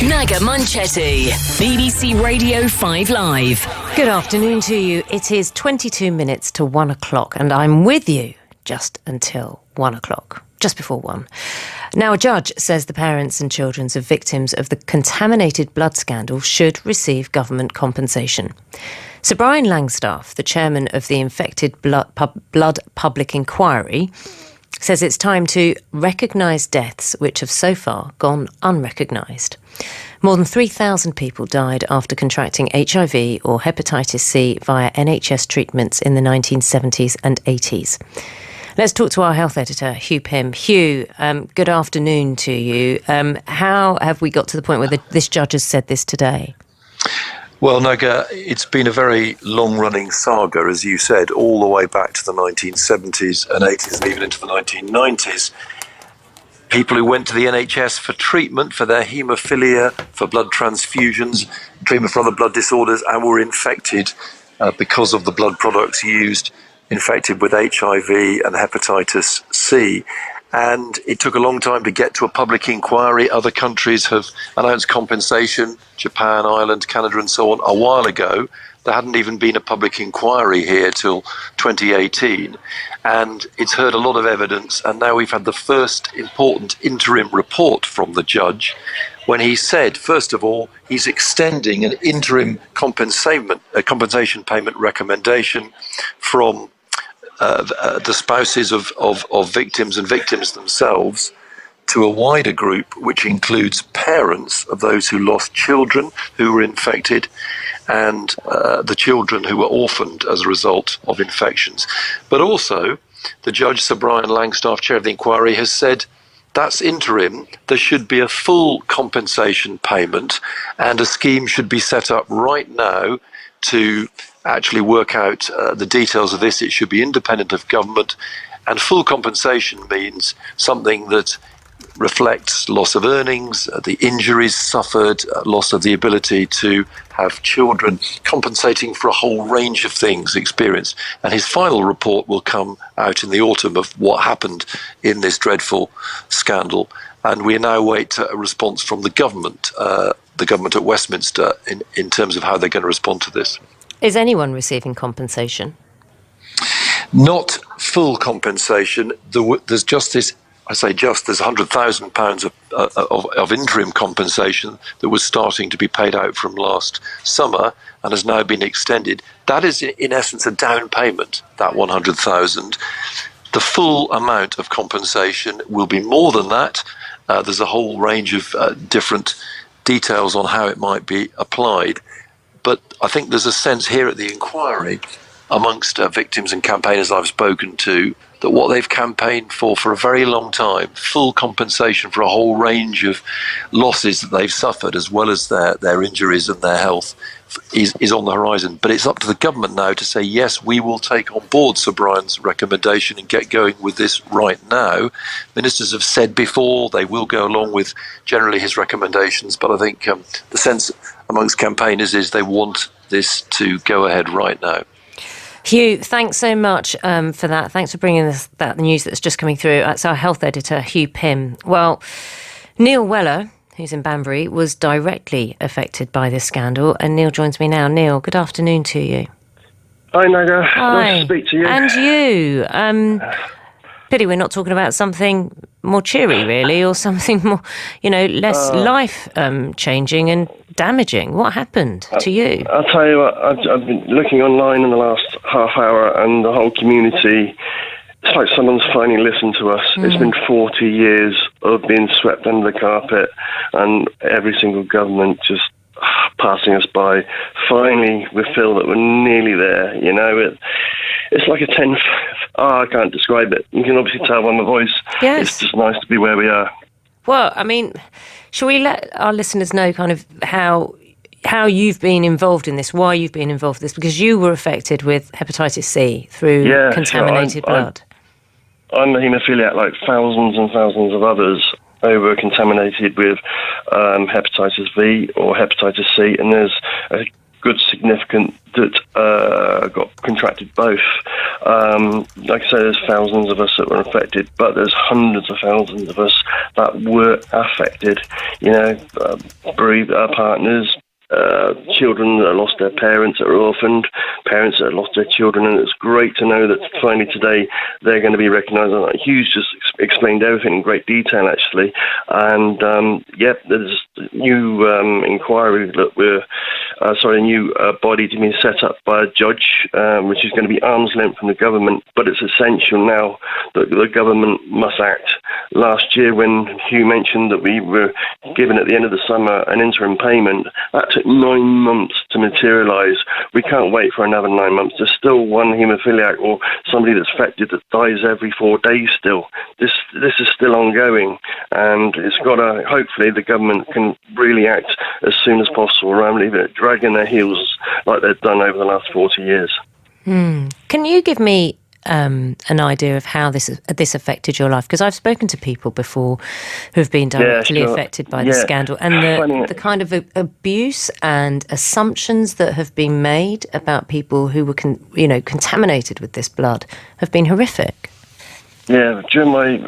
Naga Munchetty, BBC Radio 5 Live. Good afternoon to you. It is 22 minutes to 1 o'clock and I'm with you just until 1 o'clock, just before 1. Now, a judge says the parents and children of victims of the contaminated blood scandal should receive government compensation. Sir Brian Langstaff, the chairman of the Infected Blood Public Inquiry, says it's time to recognise deaths which have so far gone unrecognised. More than 3,000 people died after contracting HIV or hepatitis C via NHS treatments in the 1970s and 80s. Let's talk to our health editor, Hugh Pym. Hugh, good afternoon to you. How have we got to the point where this judge has said this today? Well, Naga, it's been a very long-running saga, as you said, all the way back to the 1970s and 80s and even into the 1990s. People who went to the NHS for treatment for their haemophilia, for blood transfusions, treatment for other blood disorders, and were infected because of the blood products used, infected with HIV and hepatitis C. And it took a long time to get to a public inquiry. Other countries have announced compensation, Japan, Ireland, Canada and so on, a while ago. There hadn't even been a public inquiry here till 2018. And it's heard a lot of evidence. And now we've had the first important interim report from the judge when he said, first of all, he's extending an interim compensation payment recommendation from the spouses of victims and victims themselves to a wider group, which includes parents of those who lost children who were infected and the children who were orphaned as a result of infections. But also, the judge, Sir Brian Langstaff, chair of the inquiry, has said that's interim. There should be a full compensation payment and a scheme should be set up right now to actually work out the details of this. It should be independent of government, and full compensation means something that reflects loss of earnings, the injuries suffered, loss of the ability to have children, compensating for a whole range of things experienced. And his final report will come out in the autumn of what happened in this dreadful scandal. And we now wait a response from the government at Westminster in terms of how they're going to respond to this. Is anyone receiving compensation? Not full compensation. There's just this, there's £100,000 of interim compensation that was starting to be paid out from last summer and has now been extended. That is, in essence, a down payment, that 100,000. The full amount of compensation will be more than that. There's a whole range of different details on how it might be applied. But I think there's a sense here at the inquiry amongst victims and campaigners I've spoken to that what they've campaigned for a very long time, full compensation for a whole range of losses that they've suffered, as well as their injuries and their health, is on the horizon. But it's up to the government now to say, yes, we will take on board Sir Brian's recommendation and get going with this right now. Ministers have said before they will go along with generally his recommendations, but I think the sense amongst campaigners is they want this to go ahead right now. Hugh, thanks so much for that. Thanks for bringing us the news that's just coming through. That's our health editor, Hugh Pym. Well, Neil Weller, who's in Banbury, was directly affected by this scandal. And Neil joins me now. Neil, good afternoon to you. Hi, Naga. Hi. Nice to speak to you. And you. Pity we're not talking about something more cheery, really, or something more, less life-changing and damaging. What happened to you? I'll tell you what, I've been looking online in the last half hour, and the whole community, it's like someone's finally listened to us. It's been 40 years of being swept under the carpet, and every single government just passing us by. Finally, we feel that we're nearly there, It's like a 10... I can't describe it. You can obviously tell by my voice. Yes. It's just nice to be where we are. Well, I mean, shall we let our listeners know kind of how you've been involved in this, why you've been involved in this? Because you were affected with hepatitis C through contaminated blood. I'm a haemophiliac like thousands and thousands of others who were contaminated with hepatitis V or hepatitis C, and there's a good significant that got contracted both. Like I say, there's thousands of us that were infected, but there's hundreds of thousands of us that were affected. Bereaved partners, children that lost their parents, that are orphaned, parents that lost their children, and it's great to know that finally today they're going to be recognised. Hugh's just explained everything in great detail, actually, and there's a new inquiry that a new body to be set up by a judge, which is going to be arm's length from the government, but it's essential now that the government must act. Last year, when Hugh mentioned that we were given at the end of the summer an interim payment, that took 9 months to materialise. We can't wait for another 9 months. There's still one haemophiliac or somebody that's affected that dies every 4 days still. This is still ongoing, and it's got to, hopefully the government can really act as soon as possible rather than dragging their heels like they've done over the last 40 years. Can you give me an idea of how this affected your life? Because I've spoken to people before who have been directly affected by the scandal, and the kind of abuse and assumptions that have been made about people who were contaminated with this blood have been horrific. Yeah, during my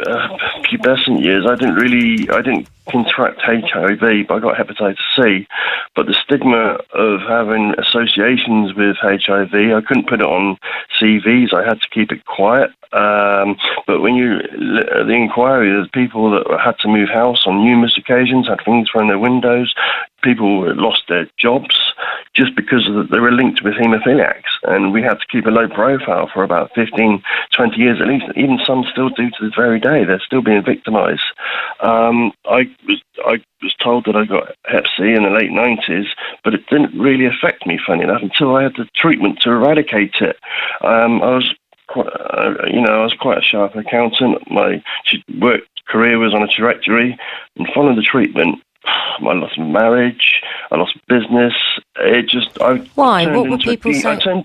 pubescent years, I didn't contract HIV, but I got hepatitis C. But the stigma of having associations with HIV, I couldn't put it on CVs. I had to keep it quiet. But when the inquiry, there's people that had to move house on numerous occasions, had things thrown their windows, people that lost their jobs just because they were linked with haemophiliacs. And we had to keep a low profile for about 15, 20 years at least. Even some still do to this very day. They're still being victimised. I was told that I got Hep C in the late 90s, but it didn't really affect me, funny enough, until I had the treatment to eradicate it. I was quite a sharp accountant. My work career was on a trajectory, and following the treatment, I lost marriage, I lost business. Why? What were people saying?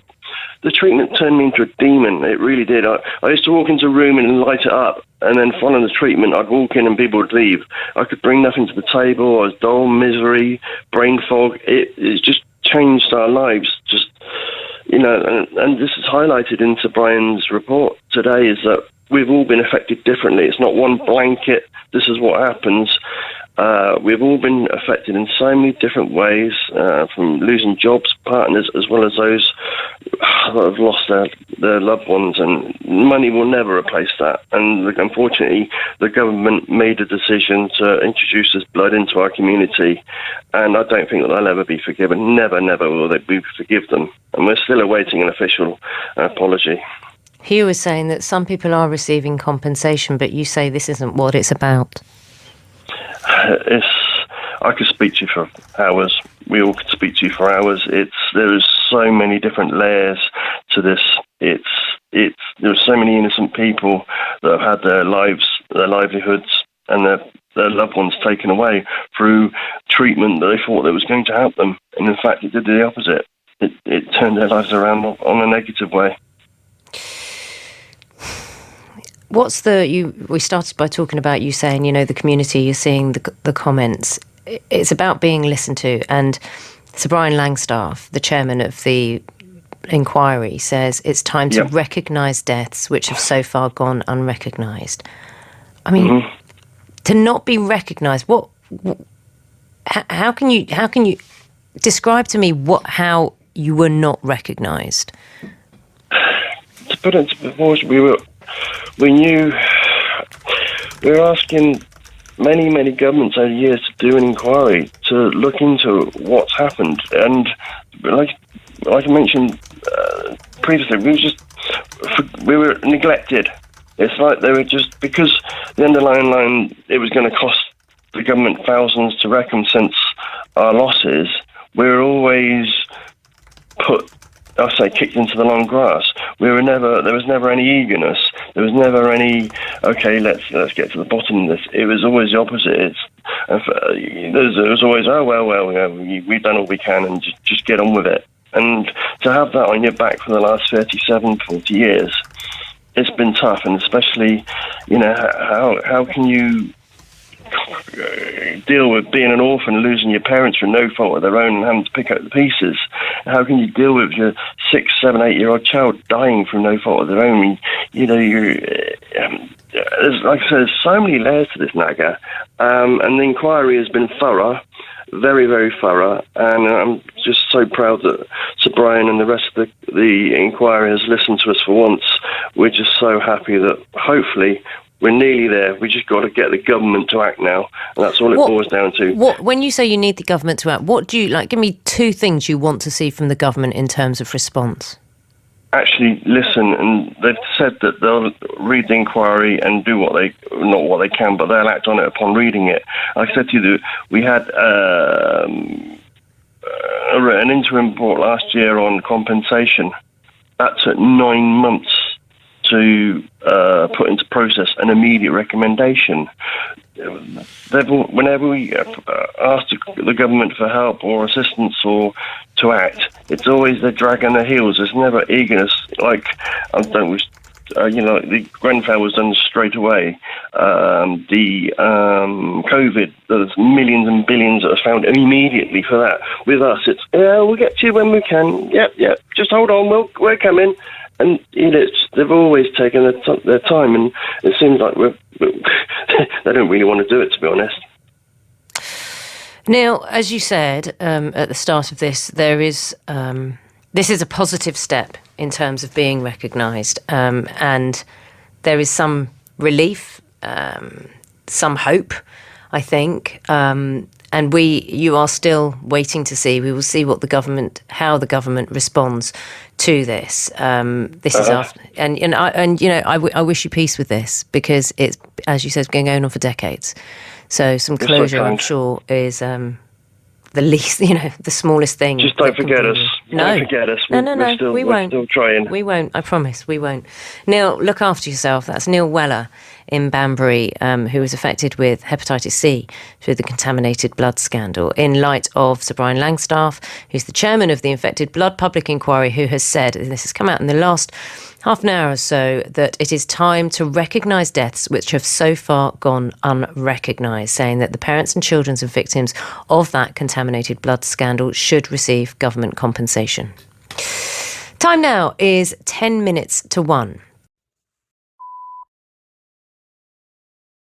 The treatment turned me into a demon. It really did. I used to walk into a room and light it up, and then following the treatment, I'd walk in and people would leave. I could bring nothing to the table. I was dull, misery, brain fog. It just changed our lives. And this is highlighted into Brian's report today, is that we've all been affected differently. It's not one blanket, this is what happens. We've all been affected in so many different ways, from losing jobs, partners, as well as those that have lost their loved ones, and money will never replace that. And unfortunately, the government made a decision to introduce this blood into our community, and I don't think that they'll ever be forgiven. Never, never will we forgive them. And we're still awaiting an official apology. Hugh was saying that some people are receiving compensation, but you say this isn't what it's about. I could speak to you for hours. We all could speak to you for hours. There is so many different layers to this. There are so many innocent people that have had their lives, their livelihoods, and their loved ones taken away through treatment that they thought that was going to help them, and in fact, it did the opposite. It turned their lives around on a negative way. We started by talking about you saying, the community, you're seeing the comments. It's about being listened to. And Sir Brian Langstaff, the chairman of the inquiry, says it's time to recognise deaths which have so far gone unrecognised. I mean, to not be recognised, how can you describe to me how you were not recognised? To put it into proportion, we were asking many governments over the years to do an inquiry, to look into what's happened. And like I mentioned previously, we were neglected. It's like they were just, because the underlying line, it was going to cost the government thousands to recompense our losses. We were always kicked into the long grass. There was never any eagerness. There was never any, okay, let's get to the bottom of this. It was always the opposite. There was always, we've done all we can and just get on with it. And to have that on your back for the last 37, 40 years, it's been tough. And especially, how can you deal with being an orphan, losing your parents for no fault of their own and having to pick up the pieces? How can you deal with your 6, 7, 8-year-old child dying from no fault of their own? I mean, like I said, there's so many layers to this, Naga, and the inquiry has been thorough, very, very thorough, and I'm just so proud that Sir Brian and the rest of the inquiry has listened to us for once. We're just so happy that hopefully we're nearly there. We just got to get the government to act now, and that's all it boils down to. When you say you need the government to act, what do you like? Give me 2 things you want to see from the government in terms of response. Actually listen, and they've said that they'll read the inquiry and do not what they can, but they'll act on it upon reading it. Like I said to you, that we had an interim report last year on compensation. That took 9 months to put into process an immediate recommendation. Whenever we ask the government for help or assistance or to act, it's always they're dragging their heels. There's never eagerness. Like, the Grenfell was done straight away. The COVID, there's millions and billions that are found immediately for that. With us, it's, we'll get to you when we can. Yep, just hold on, we're coming. And they've always taken their time, and it seems like they don't really want to do it, to be honest. Neil, as you said at the start of this, this is a positive step in terms of being recognised, and there is some relief, some hope, I think. And you are still waiting to see. We will see how the government responds to this. This is after, I wish you peace with this, because it's, as you said, going on for decades. So some closure, I'm sure, is the least, the smallest thing. Just don't forget us. No. Don't forget us. No. We won't. We're still trying. We won't. I promise. We won't. Neil, look after yourself. That's Neil Weller in Banbury, who was affected with hepatitis C through the contaminated blood scandal, in light of Sir Brian Langstaff, who's the chairman of the Infected Blood Public Inquiry, who has said, and this has come out in the last half an hour or so, that it is time to recognise deaths which have so far gone unrecognised, saying that the parents and children of victims of that contaminated blood scandal should receive government compensation. Time now is 10 minutes to 1.